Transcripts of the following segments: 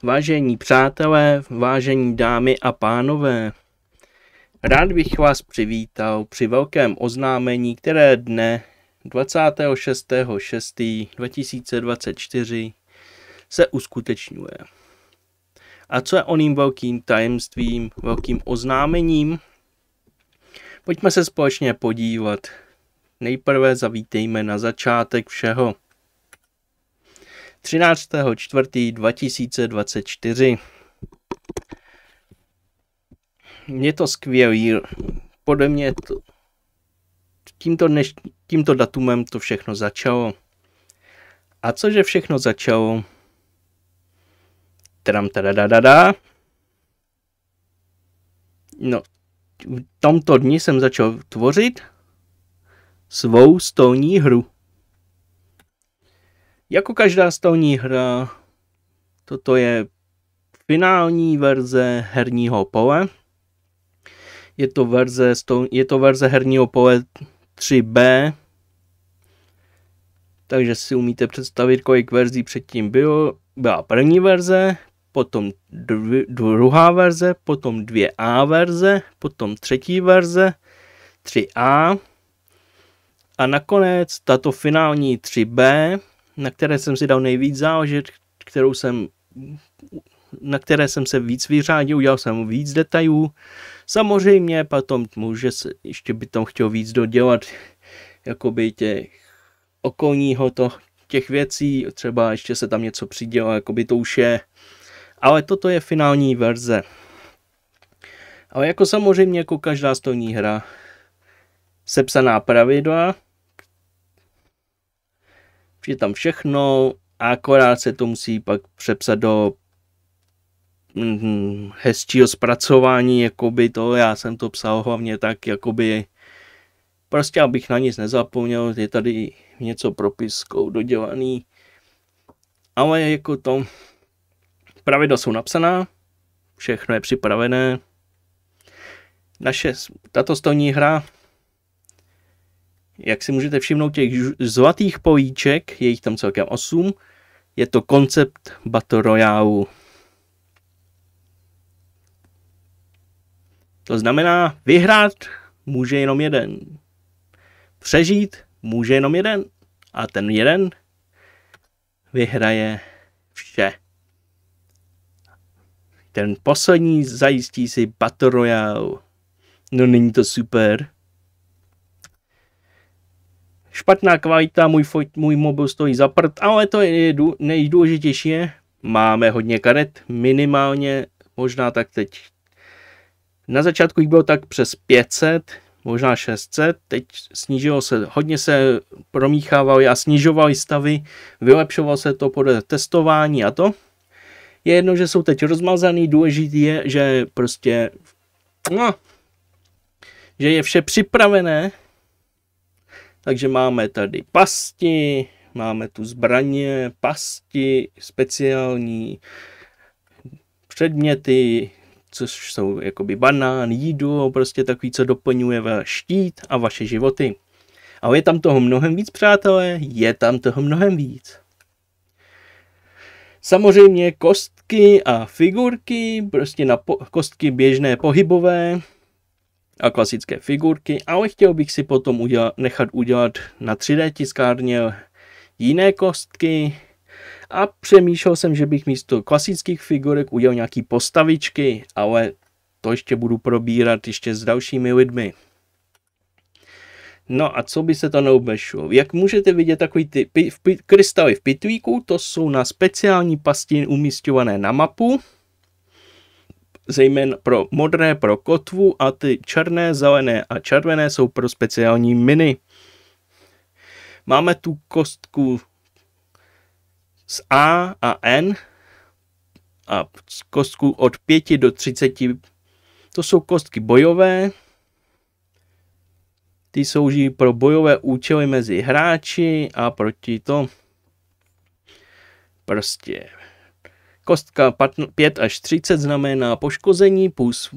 Vážení přátelé, vážení dámy a pánové, rád bych vás přivítal při velkém oznámení, které dne 26.6.2024 se uskutečňuje. A co je oným velkým tajemstvím, velkým oznámením? Pojďme se společně podívat. Nejprve zavítejme na začátek všeho. 13.4.2024. Je to skvělý. Podle mě tímto datumem to všechno začalo. A cože všechno začalo? No, v tomto dni jsem začal tvořit svou stolní hru. Jako každá stolní hra, toto je finální verze herního pole. Je to verze herního pole 3B. Takže si umíte představit, kolik verzí předtím bylo. Byla první verze, potom druhá verze, potom 2A verze, potom třetí verze, 3A. A nakonec tato finální 3B, na které jsem si dal nejvíc záležet, na které jsem se víc vyřádil, udělal jsem víc detailů. Samozřejmě potom ještě by tam chtěl víc dodělat jakoby těch věcí, třeba ještě se tam něco přidělá, jakoby to už je. Ale toto je finální verze. Ale jako samozřejmě jako každá stolní hra, sepsaná pravidla, je tam všechno, a akorát se to musí pak přepsat do hezčího zpracování, jakoby to, já jsem to psal hlavně tak, jakoby, prostě abych na nic nezapomněl, je tady něco propiskou dodělaný, ale jako to, pravidla jsou napsaná, všechno je připravené, tato stolní hra, jak si můžete všimnout těch zlatých políček, je jich tam celkem 8, je to koncept Battle Royale. To znamená, vyhrát může jenom jeden. Přežít může jenom jeden. A ten jeden vyhraje vše. Ten poslední zajistí si Battle Royale. No není to super? Špatná kvalita, můj mobil stojí za prd, ale to je nejdůležitější je, máme hodně karet, minimálně, možná tak teď. Na začátku jich bylo tak přes 500, možná 600, teď snížilo se, hodně se promíchávaly a snižovaly stavy, vylepšovalo se to podle testování a to. Je jedno, že jsou teď rozmazaný, důležitý je, že prostě, že je vše připravené. Takže máme tady pasti, máme tu zbraně, pasti, speciální předměty, což jsou jakoby banán, jídlo, prostě takový, co doplňuje váš štít a vaše životy. Ale je tam toho mnohem víc, přátelé, je tam toho mnohem víc. Samozřejmě kostky a figurky, prostě na kostky běžné pohybové a klasické figurky, ale chtěl bych si potom nechat udělat na 3D tiskárně jiné kostky a přemýšlel jsem, že bych místo klasických figurek udělal nějaký postavičky, ale to ještě budu probírat ještě s dalšími lidmi. No a co by se to neobešlo? Jak můžete vidět, takový ty krystaly v pytlíku, to jsou na speciální pasti umísťované na mapu, zejména pro modré pro kotvu a ty černé, zelené a červené jsou pro speciální miny. Máme tu kostku z A a N a kostku od 5 do 30. To jsou kostky bojové. Ty slouží pro bojové účely mezi hráči a proti to. Prostě kostka 5 až 30 znamená poškození, plus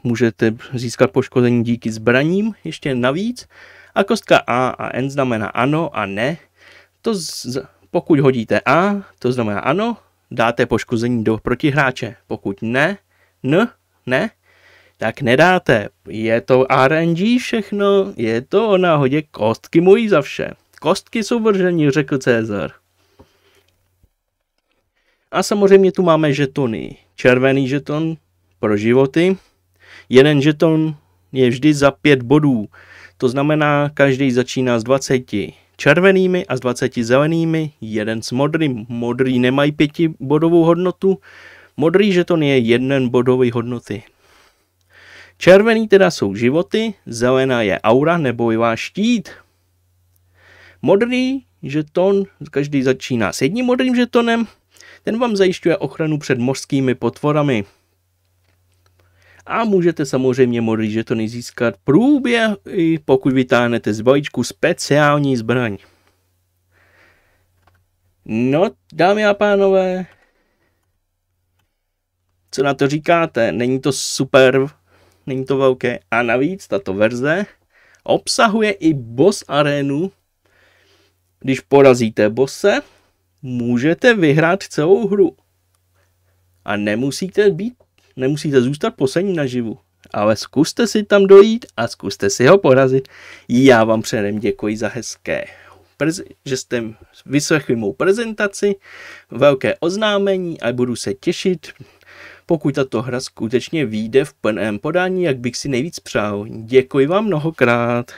můžete získat poškození díky zbraním ještě navíc. A kostka A a N znamená ano a ne. Pokud hodíte A, to znamená ano, dáte poškození do protihráče. Pokud ne, tak nedáte. Je to RNG všechno, je to o náhodě, kostky mojí za vše. Kostky jsou vržení, řekl Cezar. A samozřejmě tu máme žetony. Červený žeton pro životy. Jeden žeton je vždy za 5 bodů. To znamená, každý začíná s 20 červenými a s 20 zelenými, jeden s modrým. Modrý nemají 5bodovou hodnotu, modrý žeton je 1 bodový hodnoty. Červený teda jsou životy, zelená je aura nebo i váš štít. Modrý žeton, každý začíná s 1 modrým žetonem, ten vám zajišťuje ochranu před mořskými potvorami. A můžete samozřejmě modrý žetony získat průběh, pokud vytáhnete z balíčku speciální zbraň. No, dámy a pánové, co na to říkáte? Není to super, není to velké. A navíc tato verze obsahuje i boss arénu. Když porazíte bosse, můžete vyhrát celou hru. A nemusíte zůstat poslední naživu. Ale zkuste si tam dojít a zkuste si ho porazit. Já vám předem děkuji za hezké, že jste vyslechli mou prezentaci, velké oznámení a budu se těšit, pokud tato hra skutečně vyjde v plném podání, jak bych si nejvíc přál. Děkuji vám mnohokrát.